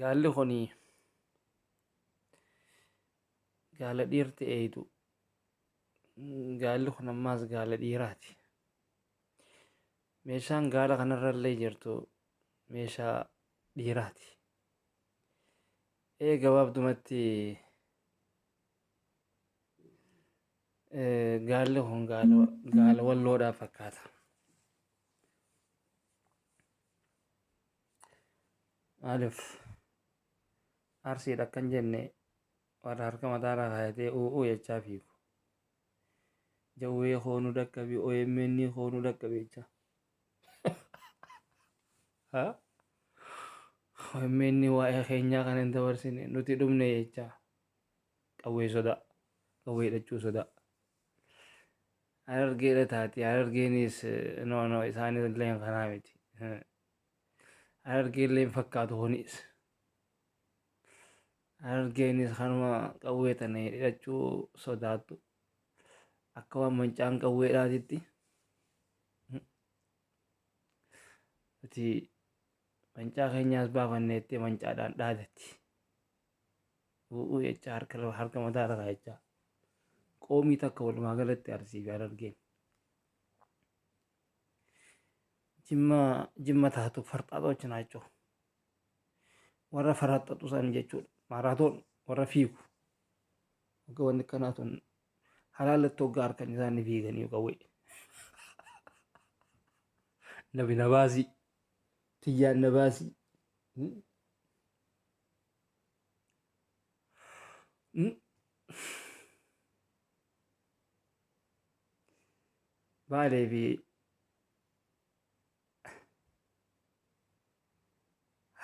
قال لي خني قال ديرتي ايدو قال لي خنا ماس قال ديراتي meeshaan gaala kanarrallee jirtu meeshaa dhiiraati. Gabaabdumatti gaalli kun gaala walloodhaa fakkaata. Maaliif arsiidha akkan jenne warra harka mataarraa kaayatee u'uu jechaa fiigu. Jawwee hoonuu dhaqqabi, OMN hoonuu dhaqqabe jecha. OMN waa'ee keenyaa kan hin dabarsine nuti dhumne jecha. Qawwee sodaa, qawwee hidhachuu sodaa. Harargeedha taati, harargeenis isaanis illee kanaa miti. Harargeellee hin fakkaatu kunis. Harargeenis kanuma qawwee tana hidhachuu sodaattu. Akka waan mancaan qawweedhaatitti. Nuti mancaa keenyaas baafanneetti mancaadhaan dhaadatti. U'uu jecha harka mataarra kaayachaa. Qoomii takka walumaa galatti arsii fi harargeen. Jimma taatu farxaaxoochi naachoo. Warra faraxxatu san jechuudha. Maaraatoon warra fiigu. Akka wanni akkanaa tun halaalatti hoggaa harkan isaanii fiiganii qawwee. Nabi nabaasii. Tiyyaan nabaasii. Baalee fi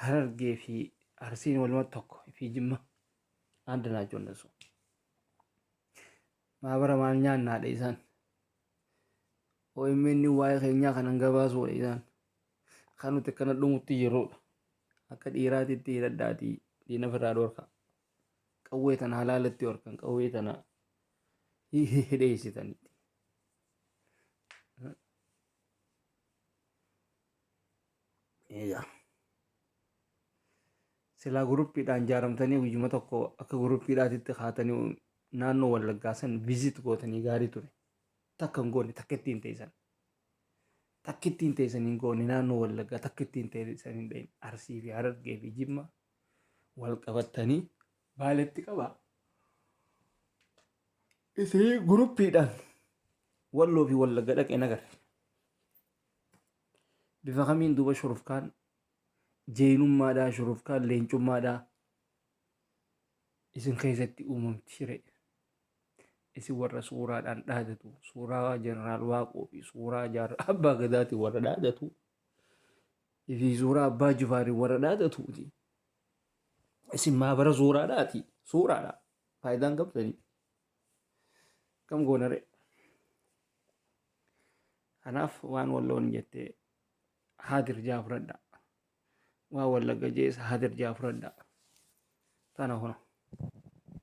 harargee fi arsiin walumatti tokko fi jimma adda naachoon sun. Maabara maal nyaannaadha isaan. OMN waa'ee keenyaa kanan gabaasuudha isaan. Kan nuti akkana dhumutti yeroodha. Akka dhiiraatitti hidhadhaatii diina ofirraa dhorka. Qawwee tana halaalatti horkan qawwee tana hidheessitanitti. Silaa guruppiidhaan jaaramtanii guyyuma tokko akka guruppiidhaatitti kaatanii naannoo Wallaggaa san viizit gootanii gaarii ture. Takka hin goone takka ittiin teessan. Takka ittiin teessan hin goone naannoo Wallaggaa takka ittiin teessan hin dhahine Arsii fi Harargee fi Jimma wal qabattanii Baaleetti qabaa. Isii guruppiidhaan Walloo fi Wallagga dhaqee nagarre. Bifa kamiin duuba shurufkaan jeenummaadhaa shurufkaan leencummaadhaa isin keessatti uumamti shiree. Isin warra suuraadhaan dhaadatu suuraa jeneraal Waaqoo fi suuraa jaarraa abbaa gadaatiin warra dhaadatu fi suuraa abbaa Jifaarin warra dhaadatuuti. Isin maabara suuraadhaati suuraadha faayidaan qabdanii kam goonare. Kanaaf waan Walloon jettee haadir jaa fudhadhaa. Waa Wallagga jees haadir jaa fudhadhaa. Tana huna.